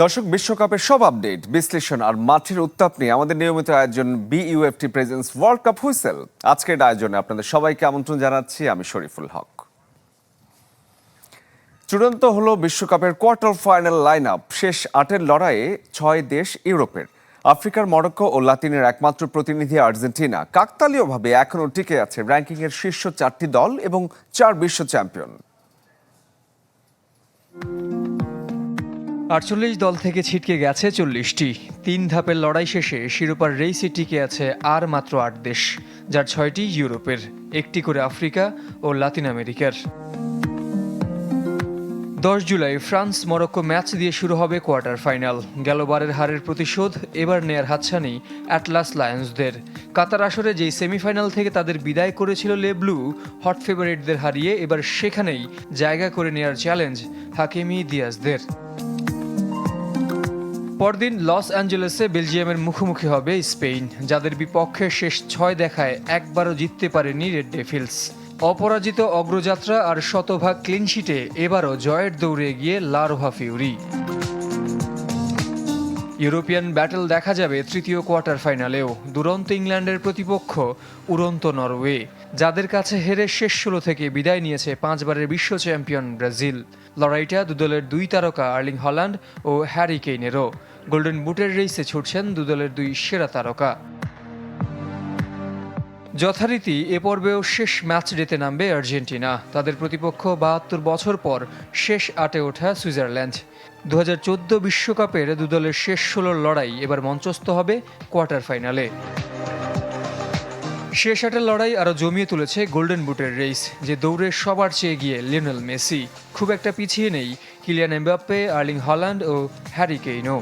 দর্শক, বিশ্বকাপের সব আপডেট, বিশ্লেষণ আর মাঠের উত্তাপ নিয়ে আমাদের নিয়মিত আয়োজন বিইউএফটি প্রেজেন্স ওয়ার্ল্ড কাপ হুইসেল। আজকের আয়োজনে আপনাদের সবাইকে আমন্ত্রণ জানাচ্ছি আমি শরীফুল হক। চূড়ান্ত হলো বিশ্বকাপের কোয়ার্টার ফাইনাল লাইন আপ। শেষ 8-এর লড়াইয়ে 6 দেশ ইউরোপের। আফ্রিকার মরক্কো ও লাতিনের একমাত্র প্রতিনিধি আর্জেন্টিনা কাকতালীয়ভাবে এখনও টিকে আছে র্যাঙ্কিংয়ের শীর্ষ 4টি দল এবং 4 বিশ্ব চ্যাম্পিয়ন। 48 দল থেকে ছিটকে গেছে 40টি। 3 ধাপের লড়াই শেষে শিরোপার রেইসে টিকে আছে আর মাত্র 8 দেশ, যার 6টি ইউরোপের, 1টি করে আফ্রিকা ও লাতিন আমেরিকার। 10 জুলাই ফ্রান্স মরক্কো ম্যাচ দিয়ে শুরু হবে কোয়ার্টার ফাইনাল। গেলবারের হারের প্রতিশোধ এবার নেয়ার হাতছানি অ্যাটলাস লায়ন্সদের। কাতার আসরে যেই সেমিফাইনাল থেকে তাদের বিদায় করেছিল লে ব্লু, হট ফেভারিটদের হারিয়ে এবার সেখানেই জায়গা করে নেয়ার চ্যালেঞ্জ হাকিমি দিয়াজদের। পরদিন লস অ্যাঞ্জেলেসে বেলজিয়ামের মুখোমুখি হবে স্পেন, যাদের বিপক্ষে শেষ 6 দেখায় একবারও জিততে পারেনি রেড ডেভিলস। অপরাজিত অগ্রযাত্রা আর শতভাগ ক্লিনশিটে এবারও জয়ের দৌড়ে এগিয়ে লা রোহা ফিউরি। ইউরোপিয়ান ব্যাটল দেখা যাবে তৃতীয় কোয়ার্টার ফাইনালেও। দুরন্ত ইংল্যান্ডের প্রতিপক্ষ উড়ন্ত নরওয়ে, যাদের কাছে হেরে শেষ 16 থেকে বিদায় নিয়েছে 5 বারের বিশ্ব চ্যাম্পিয়ন ব্রাজিল। লড়াইটা দুদলের 2 তারকা আর্লিং হল্যান্ড ও হ্যারি কেইনেরও। গোল্ডেন বুটের রেইসে ছুটছেন দুদলের 2 সেরা তারকা। যথারীতি এ পর্বেও শেষ ম্যাচ ডেতে নামবে আর্জেন্টিনা। তাদের প্রতিপক্ষ 72 বছর পর শেষ 8-এ ওঠা সুইজারল্যান্ড। 2014 বিশ্বকাপের দুদলের শেষ 16 লড়াই এবার মঞ্চস্থ হবে কোয়ার্টার ফাইনালে। শেষ 8-এর লড়াই আরও জমিয়ে তুলেছে গোল্ডেন বুটের রেইস, যে দৌড়ে সবার চেয়ে গিয়ে লিওনেল মেসি। খুব একটা পিছিয়ে নেই কিলিয়ান এমবাপ্পে, আর্লিং হল্যান্ড ও হ্যারি কেইনও।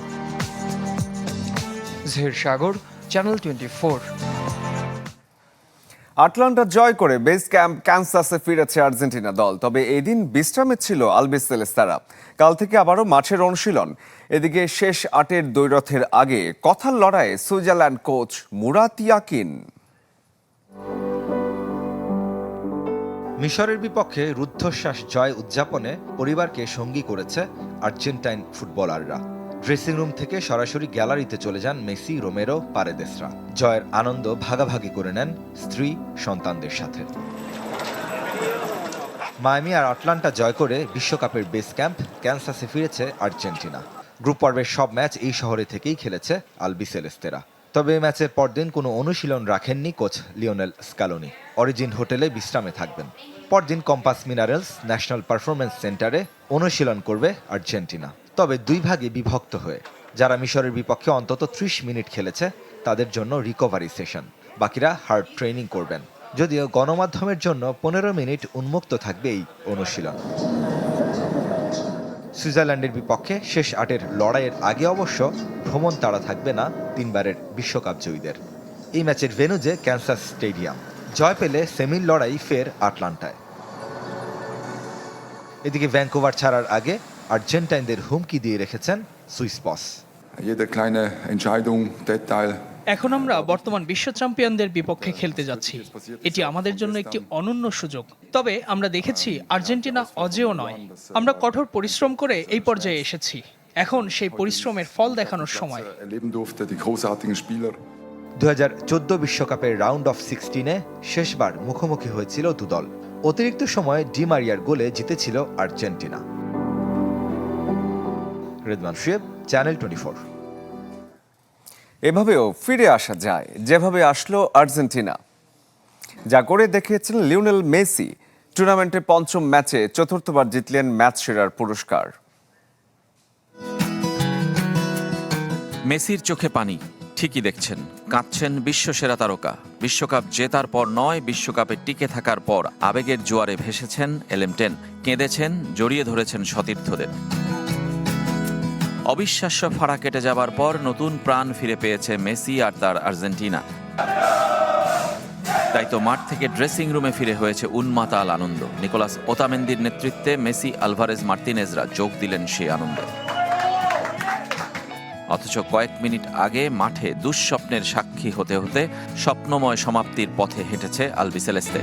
জহির সাগর, চ্যানেল 24। আটলান্টা জয় করে বেস ক্যাম্প কানসাসে ফিরেছে আর্জেন্টিনা দল। তবে এদিন বিশ্রামে ছিল আলবিসেলেস্তারা। কাল থেকে আবারও মাঠের অনুশীলন। এদিকে শেষ 8-এর দ্বৈরথের আগে কথার লড়াইয়ে সুইজারল্যান্ড কোচ মুরাত ইয়াকিন। মিশরের বিপক্ষে রুদ্ধশ্বাস জয় উদযাপনে পরিবারকে সঙ্গী করেছে আর্জেন্টাইন ফুটবলাররা। ড্রেসিং রুম থেকে সরাসরি গ্যালারিতে চলে যান মেসি, রোমেরো, পারেদেসরা। জয়ের আনন্দ ভাগাভাগি করে নেন স্ত্রী, সন্তানদের সাথে। মায়ামি আর আটলান্টা জয় করে বিশ্বকাপের বেস ক্যাম্প ক্যানসাসে ফিরেছে আর্জেন্টিনা। গ্রুপ পর্বের সব ম্যাচ এই শহরে থেকেই খেলেছে আলবিসেলেস্তেরা। তবে এই ম্যাচের পরদিন কোনো অনুশীলন রাখেননি কোচ লিওনেল স্ক্যালোনি। অরিজিন হোটেলে বিশ্রামে থাকবেন। পরদিন কম্পাস মিনারেলস ন্যাশনাল পারফরমেন্স সেন্টারে অনুশীলন করবে আর্জেন্টিনা, তবে 2 ভাগে বিভক্ত হয়ে। যারা মিশরের বিপক্ষে অন্তত 30 মিনিট খেলেছে তাদের জন্য রিকভারি সেশন, বাকিরা হার্ড ট্রেনিং করবেন। যদিও গণমাধ্যমের জন্য 15 মিনিট উন্মুক্ত থাকবে এই অনুশীলন। সুইজারল্যান্ডের বিপক্ষে শেষ 8-এর লড়াইয়ের আগে অবশ্য ভ্রমণ তাড়া থাকবে না 3 বারের বিশ্বকাপ জয়ীদের। এই ম্যাচের ভেন্যু যে ক্যানসাস স্টেডিয়াম। জয় পেলে সেমির লড়াই ফের আটলান্টায়। এদিকে ভ্যাঙ্কুভার ছাড়ার আগে আর্জেন্টাইনদের হুমকি দিয়ে রেখেছেন সুইস বস। এখন আমরা বর্তমান বিশ্ব চ্যাম্পিয়নদের বিপক্ষে খেলতে যাচ্ছি। এটি আমাদের জন্য একটি অনন্য সুযোগ। তবে আমরা দেখেছি আর্জেন্টিনা অজেয় নয়। আমরা কঠোর পরিশ্রম করে এই পর্যায়ে এসেছি। এখন সেই পরিশ্রমের ফল দেখানোর সময়। 2014 বিশ্বকাপের রাউন্ড অফ 16-এ শেষবার মুখোমুখি হয়েছিল দুদল। অতিরিক্ত সময়ে ডি মারিয়ার গোলে জিতেছিল আর্জেন্টিনা। রেদমান শুয়েব, চ্যানেল 24। এভাবেও ফিরে আসা যায়, যেভাবে আসলো আর্জেন্টিনা, যা করে দেখিয়েছেন লিওনেল মেসি। টুর্নামেন্টের 5ম ম্যাচে 4র্থবার জিতলেন ম্যাচ সেরার পুরস্কার। মেসির চোখে পানি, ঠিকই দেখছেন, কাঁদছেন বিশ্বসেরা তারকা। বিশ্বকাপ জেতার পর নয়, বিশ্বকাপে টিকে থাকার পর আবেগের জোয়ারে ভেসেছেন এলেমটেন। কেঁদেছেন, জড়িয়ে ধরেছেন সতীর্থদের। অবিশ্বাস্য ফাড়া কেটে যাবার পর নতুন প্রাণ ফিরে পেয়েছে মেসি আর তার আর্জেন্টিনা। তাই তো মাঠ থেকে ড্রেসিং রুমে ফিরে হয়েছে উন্মাতাল আনন্দ। নিকোলাস ওতামেন্দির নেতৃত্বে মেসি, আলভারেজ, মার্তিনেজরা যোগ দিলেন সেই আনন্দে। অথচ কয়েক মিনিট আগে মাঠে দুঃস্বপ্নের সাক্ষী হতে হতে স্বপ্নময় সমাপ্তির পথে হেঁটেছে আলবিসেলেস্তে।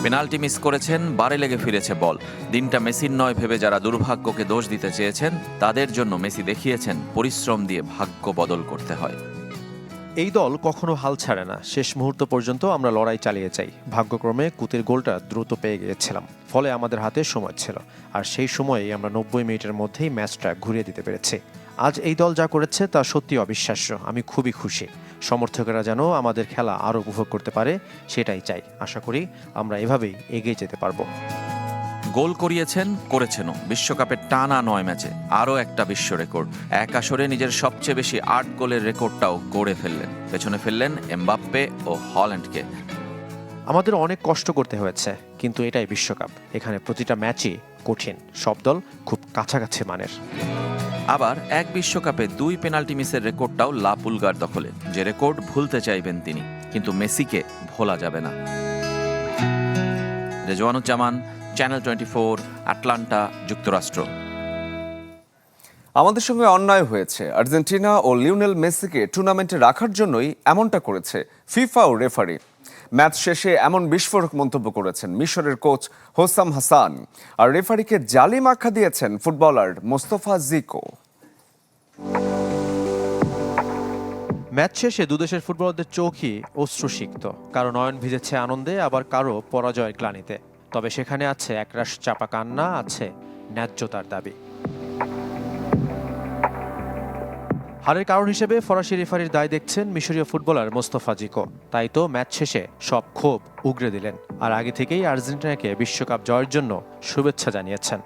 পেনাল্টি মিস করেছেন, বারে লেগে ফিরেছে বল। দিনটা মেসির নয় ভেবে যারা দুর্ভাগ্যকে দোষ দিতে চেয়েছেন, তাদের জন্য মেসি দেখিয়েছেন পরিশ্রম দিয়ে ভাগ্য বদল করতে হয়। এই দল কখনো হাল ছাড়ে না। শেষ মুহূর্ত পর্যন্ত আমরা লড়াই চালিয়ে যাই। ভাগ্যক্রমে কুতির গোলটা দ্রুত পেয়ে গিয়েছিলাম, ফলে আমাদের হাতে সময় ছিল, আর সেই সময়েই আমরা 90 মিনিটের মধ্যেই ম্যাচটা ঘুরিয়ে দিতে পেরেছি। আজ এই দল যা করেছে তা সত্যি অবিশ্বাস্য। আমি খুবই খুশি। সমর্থকেরা যেন আমাদের খেলা আরও উপভোগ করতে পারে, সেটাই চাই। আশা করি আমরা এভাবেই এগিয়ে যেতে পারবো। গোল করেছেনও বিশ্বকাপের টানা 9 ম্যাচে। আরও একটা বিশ্ব রেকর্ড। এক আসরে নিজের সবচেয়ে বেশি 8 গোলের রেকর্ডটাও গড়ে ফেললেন। পেছনে ফেললেন এমবাপ্পে ও হল্যান্ডকে। আমাদের অনেক কষ্ট করতে হয়েছে, কিন্তু এটাই বিশ্বকাপ। এখানে প্রতিটা ম্যাচই কঠিন, সব দল খুব কাছাকাছি মানের। আবার এক বিশ্বকাপে 2 পেনাল্টি মিসের রেকর্ডটাও লা পুলগার দখলে, যে রেকর্ড ভুলতে চাইবেন তিনি, কিন্তু মেসিকে ভোলা যাবে না। রেজওয়ানুজ্জামান, চ্যানেল 24, আটলান্টা, যুক্তরাষ্ট্র। আমাদের সঙ্গে অন্যায় হয়েছে। আর্জেন্টিনা ও লিওনেল মেসিকে টুর্নামেন্টে রাখার জন্যই এমনটা করেছে ফিফা ও রেফারি। ম্যাচ শেষে এমন বিস্ফোরক মন্তব্য করেছেন মিশরের কোচ হোসাম হাসান, আর রেফারিকে জালিম আখ্যা দিয়েছেন ফুটবলার মোস্তফা জিকো। ম্যাচ শেষে দুদেশের ফুটবলারদের চোখই অশ্রুসিক্ত। কারো নয়ন ভিজেছে আনন্দে, আবার কারো পরাজয়ের গ্লানিতে। তবে সেখানে আছে একরাশ চাপা কান্না, আছে ন্যায্যতার দাবি। হারের কারণ হিসেবে ফরাসি রেফারির দায় দেখছেন মিশরীয় ফুটবলার মোস্তফা জিকো। তাই তো ম্যাচ শেষে সব ক্ষোভ উগরে দিলেন, আর আগে থেকেই আর্জেন্টিনাকে বিশ্বকাপ জয়ের জন্য শুভেচ্ছা জানিয়েছেন।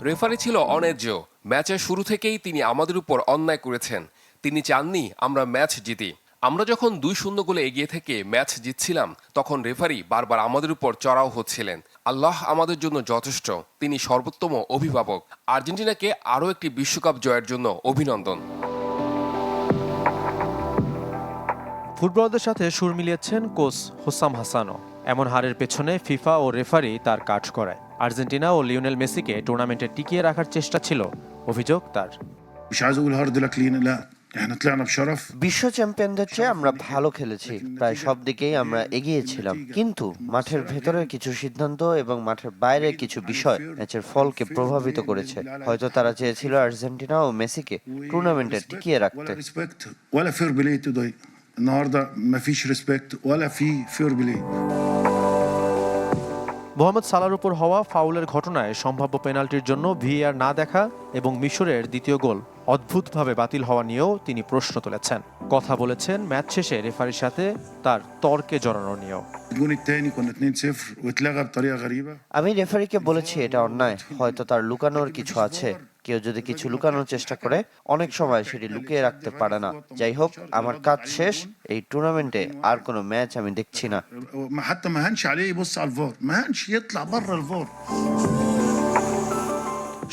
রেফারি ছিল অন্যায্য। ম্যাচের শুরু থেকেই তিনি আমাদের উপর অন্যায় করেছেন। তিনি চাননি আমরা ম্যাচ জিতি। আমরা যখন 2-0 গোলে এগিয়ে থেকে ম্যাচ জিতছিলাম, তখন রেফারি বারবার আমাদের উপর চড়াও হচ্ছিলেন। আল্লাহ আমাদের জন্য যথেষ্ট, তিনি সর্বোত্তম অভিভাবক। আর্জেন্টিনাকে আরও একটি বিশ্বকাপ জয়ের জন্য অভিনন্দন। ফুটবলারদের সাথে সুর মিলিয়েছেন কোচ হোসাম হাসানও। এমন হারের পেছনে ফিফা ও রেফারি তার কাজ করায়। আর্জেন্টিনা ও লিওনেল মেসিকে টুর্নামেন্টে টিকিয়ে রাখার চেষ্টা ছিল, অভিযোগ তার। বিশ্ব চ্যাম্পিয়নদের চেয়ে আমরা ভালো খেলেছি, প্রায় সব দিকেই আমরা এগিয়েছিলাম, কিন্তু মাঠের ভেতরের কিছু সিদ্ধান্ত এবং মাঠের বাইরের কিছু বিষয় ম্যাচের ফলকে প্রভাবিত করেছে। হয়তো তারা চেয়েছিল আর্জেন্টিনা ও মেসিকে টুর্নামেন্টে টিকিয়ে রাখতে। মোহাম্মদ সালার উপর হওয়া ফাউলের ঘটনায় সম্ভাব্য পেনাল্টির জন্য ভিএআর না দেখা এবং মিশরের দ্বিতীয় গোল অদ্ভুতভাবে বাতিল হওয়া নিয়েও তিনি প্রশ্ন তুলেছেন। কথা বলেছেন ম্যাচ শেষে রেফারির সাথে তার তর্কে জড়ানো নিয়েও। আমি রেফারিকে বলেছি এটা অন্যায়, হয়তো তার লুকানোর কিছু আছে। কেউ যদি কিছু লুকানোর চেষ্টা করে, অনেক সময় সেটি লুকিয়ে রাখতে পারে না। যাই হোক, আমার কাজ শেষ। এই টুর্নামেন্টে আর কোনো ম্যাচ আমি দেখছি না।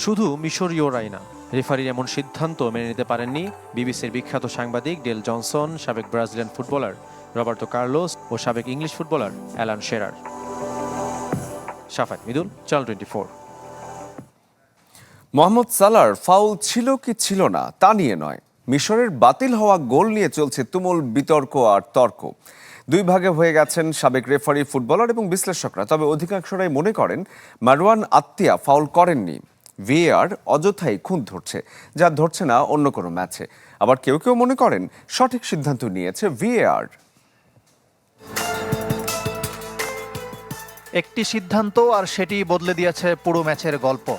শুধু মিশরীয়রাই না, রেফারির এমন সিদ্ধান্ত মেনে নিতে পারেননি বিবিসির বিখ্যাত সাংবাদিক ডেল জনসন, সাবেক ব্রাজিলিয়ান ফুটবলার রবার্তো কার্লোস ও সাবেক ইংলিশ ফুটবলার অ্যালান শেরার। শাফাত মিদুল, চ্যানেল 24। মোহাম্মদ সালার ফাউল ছিল কি ছিল না তা নিয়ে নয়, মিশরের বাতিল হওয়া গোল নিয়ে চলছে তুমুল বিতর্ক আর তর্ক। দুই ভাগে হয়ে গেছেন সাবেক রেফারি, ফুটবলার এবং বিশ্লেষকরা। তবে অধিকাংশরাই মনে করেন মারওয়ান আত্তিয়া ফাউল করেননি। ভিএআর অযথাই খুঁত ধরছে, যা ধরছে না অন্য কোনো ম্যাচে। আবার কেউ কেউ মনে করেন সঠিক সিদ্ধান্ত নিয়েছে ভিএআর। একটি সিদ্ধান্ত আর সেটি বদলে দিয়েছে পুরো ম্যাচের গল্প।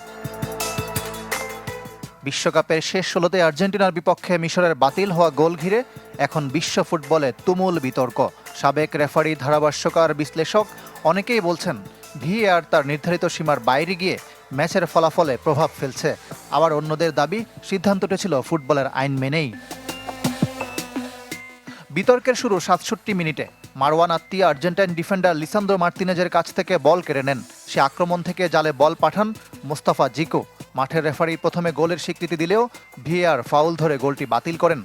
বিশ্বকাপের শেষ 16তে আর্জেন্টিনার বিপক্ষে মিশরের বাতিল হওয়া গোল ঘিরে এখন বিশ্ব ফুটবলে তুমুল বিতর্ক। সাবেক রেফারি, ধারাভাষ্যকার, বিশ্লেষক অনেকেই বলছেন ভিএআর তার নির্ধারিত সীমার বাইরে গিয়ে ম্যাচের ফলাফলে প্রভাব ফেলছে। আবার অন্যদের দাবি সিদ্ধান্তটি ছিল ফুটবলের আইন মেনেই। বিতর্কের শুরু 67 মিনিটে। মারওয়ান আত্তিয়া আর্জেন্টাইন ডিফেন্ডার লিসান্দ্রো মার্তিনেজের কাছ থেকে বল কেড়ে নেন। সে আক্রমণ থেকে জালে বল পাঠান মোস্তফা জিকো। মাঠের রেফারি প্রথমে গোলের স্বীকৃতি দিলেও ভিএআর ফাউল ধরে গোলটি বাতিল করেন।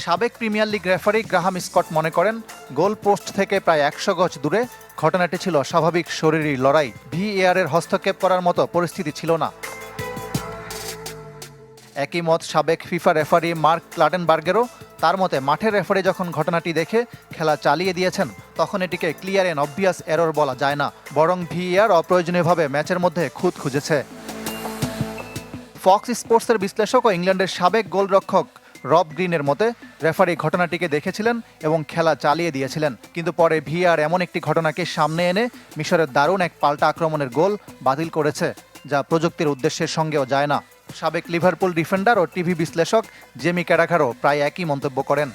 সাবেক premier league referee Graham Scott মনে করেন গোল পোস্ট থেকে প্রায় 100 গজ দূরে ঘটনাটি ছিল স্বাভাবিক শরীরী লড়াই। ভিএআর এর হস্তক্ষেপ করার মতো পরিস্থিতি ছিল না। একই মত সাবেক ফিফা রেফারি মার্ক ক্লাটেনবার্গেরও। তার মতে মাঠের রেফারি যখন ঘটনাটি দেখে খেলা চালিয়ে দিয়েছেন, তখন এটিকে ক্লিয়ার অ্যান্ড অবভিয়াস এরর বলা যায় না, বরং ভিএআর অপ্রয়োজনীয়ভাবে ম্যাচের মধ্যে খুঁত খুঁজেছে। ফক্স স্পোর্টসের বিশ্লেষক ও ইংল্যান্ডের সাবেক গোলরক্ষক রব গ্রিনের মতে রেফারি ঘটনাটিকে দেখেছিলেন এবং খেলা চালিয়ে দিয়েছিলেন, কিন্তু পরে ভিআর এমন একটি ঘটনাকে সামনে এনে মিশরের দারুণ এক পাল্টা আক্রমণের গোল বাতিল করেছে, যা প্রযুক্তির উদ্দেশ্যের সঙ্গেও যায় না। সাবেক লিভারপুল ডিফেন্ডার ও টিভি বিশ্লেষক জেমি ক্যারাঘারও প্রায় একই মন্তব্য করেন।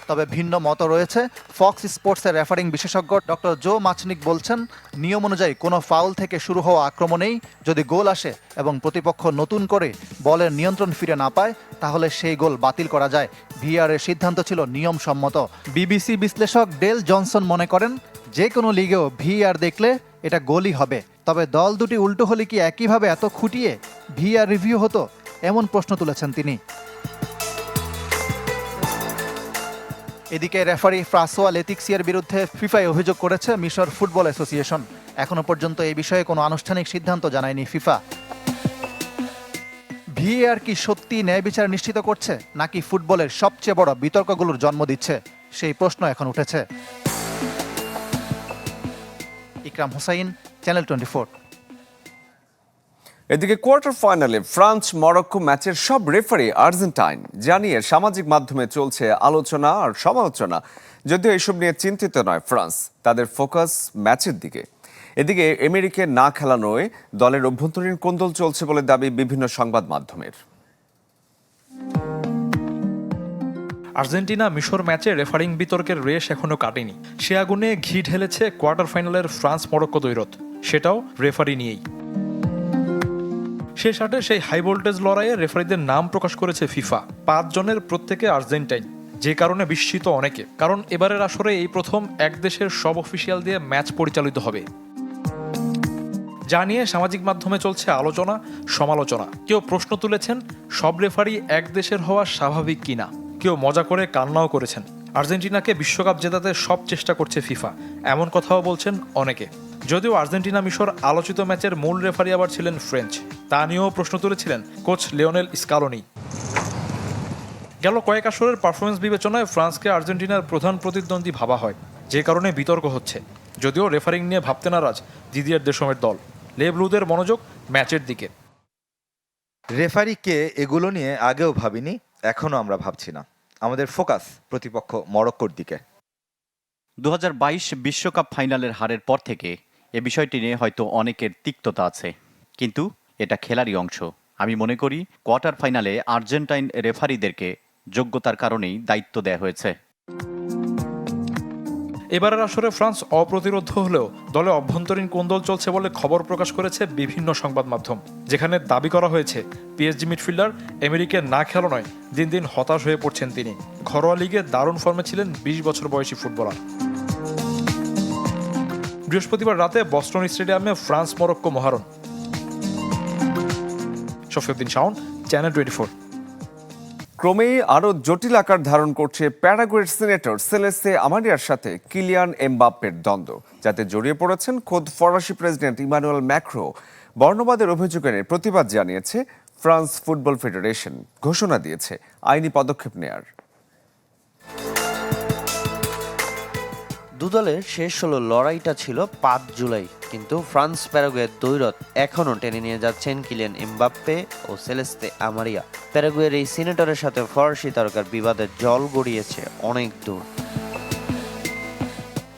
তবে ভিন্ন মত রয়েছে। ফক্স স্পোর্টসের রেফারিং বিশেষজ্ঞ ডক্টর জো মাচনিক বলছেন, নিয়ম অনুযায়ী কোনো ফাউল থেকে শুরু হওয়া আক্রমণেই যদি গোল আসে এবং প্রতিপক্ষ নতুন করে বলের নিয়ন্ত্রণ ফিরে না পায়, তাহলে সেই গোল বাতিল করা যায়। ভিআর এর সিদ্ধান্ত ছিল নিয়মসম্মত। বিবিসি বিশ্লেষক ডেল জনসন মনে করেন, যে কোনো লিগেও ভিআর দেখলে এটা গোলই হবে। তবে দল দুটি উল্টো হলে কি একইভাবে এত খুঁটিয়ে ভিআর রিভিউ হতো, এমন প্রশ্ন তুলেছেন তিনি। এদিকে রেফারি ফ্রাসোয়া লেতিক্সিয়ার বিরুদ্ধে ফিফায় অভিযোগ করেছে মিশর ফুটবল অ্যাসোসিয়েশন। এখনো পর্যন্ত এই বিষয়ে কোনো আনুষ্ঠানিক সিদ্ধান্ত জানায়নি ফিফা। ভিএআর কি সত্যি ন্যায় বিচার নিশ্চিত করছে, নাকি ফুটবলের সবচেয়ে বড় বিতর্কগুলোর জন্ম দিচ্ছে, সেই প্রশ্ন এখন উঠেছে। ইকরাম হোসাইন, চ্যানেল 24। এদিকে কোয়ার্টার ফাইনালে ফ্রান্স মরক্কো ম্যাচের সব রেফারি আর্জেন্টাইন জানিয়ে সামাজিক মাধ্যমে চলছে আলোচনা আর সমালোচনা। যদিও এসব নিয়ে চিন্তিত নয় ফ্রান্স, তাদের ফোকাস ম্যাচের দিকে। এদিকে এমেরিকে না খেলানোয় দলের অভ্যন্তরীণ কোন্দল চলছে বলে দাবি বিভিন্ন সংবাদ মাধ্যমের। আর্জেন্টিনা মিশর ম্যাচে রেফারিং বিতর্কের রেশ এখনো কাটেনি। সে আগুনে ঘি ঢেলেছে কোয়ার্টার ফাইনালের ফ্রান্স মরক্কো দ্বৈরথ, সেটাও রেফারি নিয়েই। শেষ আটে সেই হাই ভোল্টেজ লড়াইয়ে রেফারিদের নাম প্রকাশ করেছে ফিফা। 5 জনের প্রত্যেকে আর্জেন্টাইন, যে কারণে বিস্মিত অনেকে। কারণ এবারের আসরে এই প্রথম এক দেশের সব অফিসিয়াল দিয়ে ম্যাচ পরিচালিত হবে। যা নিয়ে সামাজিক মাধ্যমে চলছে আলোচনা সমালোচনা। কেউ প্রশ্ন তুলেছেন সব রেফারি এক দেশের হওয়া স্বাভাবিক কিনা, কেউ মজা করে কান্নাও করেছেন। আর্জেন্টিনাকে বিশ্বকাপ জেতাতে সব চেষ্টা করছে ফিফা, এমন কথাও বলছেন অনেকে। যদিও আর্জেন্টিনা মিশর আলোচিত ম্যাচের মূল রেফারি আবার ছিলেন ফ্রেঞ্চ, তা নিয়েও প্রশ্ন তুলেছিলেন কোচ লিওনেল স্কালোনি। গেল কয়েক আসরের পারফরমেন্স বিবেচনায় ফ্রান্সকে আর্জেন্টিনার প্রধান প্রতিদ্বন্দ্বী ভাবা হয়, যে কারণে বিতর্ক হচ্ছে। যদিও রেফারিং নিয়ে ভাবতে নারাজ দিদিয়ের দেশমের দল। লে ব্লুদের মনোযোগ ম্যাচের দিকে। রেফারি কে এগুলো নিয়ে আগেও ভাবিনি, এখনো আমরা ভাবছি না। আমাদের ফোকাস প্রতিপক্ষ মরক্কোর দিকে। 2022 বিশ্বকাপ ফাইনালের হারের পর থেকে এ বিষয়টি নিয়ে হয়তো অনেকের তিক্ততা আছে, কিন্তু এটা খেলারই অংশ। আমি মনে করি কোয়ার্টার ফাইনালে আর্জেন্টাইন রেফারিদেরকে যোগ্যতার কারণেই দায়িত্ব দেয়া হয়েছে। এবারের আসরে ফ্রান্স অপ্রতিরোধ হলেও দলে অভ্যন্তরীণ কোন্দল চলছে বলে খবর প্রকাশ করেছে বিভিন্ন সংবাদ মাধ্যম, যেখানে দাবি করা হয়েছে পিএসজি মিডফিল্ডার এমেরিকে না খেলানোয় দিন দিন হতাশ হয়ে পড়ছেন তিনি। ঘরোয়া লিগে দারুণ ফর্মে ছিলেন 20 বছর বয়সী ফুটবলার। বৃহস্পতিবার রাতে বস্টন স্টেডিয়ামে ফ্রান্স মরক্কো মহারণ। শফিউদ্দিন শাওন, চ্যানেল 24। ক্রমেই আরও জটিল আকার ধারণ করছে প্যারাগুয়ের সিনেটর সেলেস্তে আমারিয়ার সাথে কিলিয়ান এমবাপ্পের দ্বন্দ্ব, যাতে জড়িয়ে পড়েছেন খোদ ফরাসি প্রেসিডেন্ট ইমানুয়েল ম্যাক্রো। বর্ণবাদের অভিযোগের প্রতিবাদ জানিয়েছে ফ্রান্স ফুটবল ফেডারেশন, ঘোষণা দিয়েছে আইনি পদক্ষেপ নেয়ার। দুদলের শেষ হলো লড়াইটা ছিল 5 জুলাই, কিন্তু ফ্রান্স প্যারাগুয়ের দ্বৈরথ এখনও টেনে নিয়ে যাচ্ছেন কিলিয়ান এমবাপ্পে ও সেলেস্তে আমারিয়া। প্যারাগুয়ের এই সিনেটরের সাথে ফরাসি তারকার বিবাদের জল গড়িয়েছে অনেক দূর।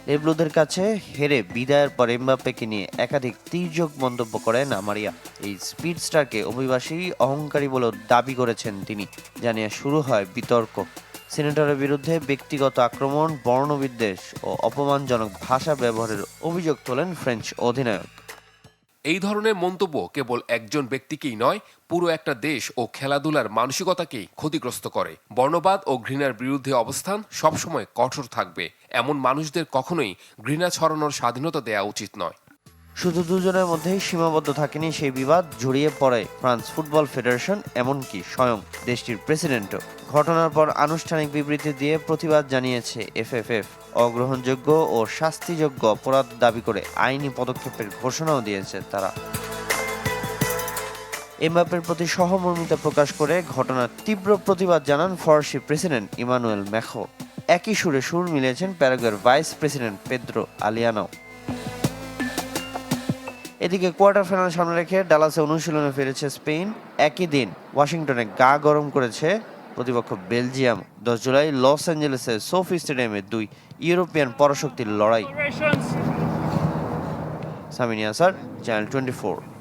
লেব্লুদের কাছে হেরে বিদায়ের পর এমবাপ্পেকে নিয়ে একাধিক তীর্যক মন্তব্য করেন আমারিয়া। এই স্পিড স্টারকে অভিবাসী অহংকারী বলেও দাবি করেছেন তিনি, জানিয়ে শুরু হয় বিতর্ক। সিনেটরের বিরুদ্ধে ব্যক্তিগত আক্রমণ, বর্ণবিদ্বেষ ও অপমানজনক ভাষা ব্যবহারের অভিযোগ তোলেন ফ্রেঞ্চ অধিনায়ক। এই ধরনের মন্তব্য কেবল একজন ব্যক্তিকেই নয়, পুরো একটা দেশ ও খেলাধুলার মানসিকতাকেই ক্ষতিগ্রস্ত করে। বর্ণবাদ ও ঘৃণার বিরুদ্ধে অবস্থান সবসময় কঠোর থাকবে। এমন মানুষদের কখনোই ঘৃণা ছড়ানোর স্বাধীনতা দেওয়া উচিত নয়। শুধু দুজনের মধ্যেই সীমাবদ্ধ থাকেনি সেই বিবাদ, জড়িয়ে পড়ে ফ্রান্স ফুটবল ফেডারেশন, এমনকি স্বয়ং দেশটির প্রেসিডেন্টও। ঘটনার পর আনুষ্ঠানিক বিবৃতি দিয়ে প্রতিবাদ জানিয়েছে এফএফএফ। অগ্রহণযোগ্য ও শাস্তিযোগ্য অপরাধ দাবি করে আইনি পদক্ষেপের ঘোষণাও দিয়েছে তারা। এমবাপ্পের প্রতি সহমর্মিতা প্রকাশ করে ঘটনার তীব্র প্রতিবাদ জানান ফরাসি প্রেসিডেন্ট ইমানুয়েল ম্যাক্রো। একই সুরে সুর মিলিয়েছেন প্যারাগুয়ের ভাইস প্রেসিডেন্ট পেদ্রো আলিয়ানো। এদিকে কোয়ার্টার ফাইনাল সামনে রেখে ডালাসে অনুশীলনে ফিরেছে স্পেন। একই দিন ওয়াশিংটনে গা গরম করেছে প্রতিপক্ষ বেলজিয়াম। 10 জুলাই লস অ্যাঞ্জেলেসের সোফি স্টেডিয়ামে দুই ইউরোপিয়ান পরাশক্তির লড়াই। সামিনিয়া স্যার, চ্যানেল 24।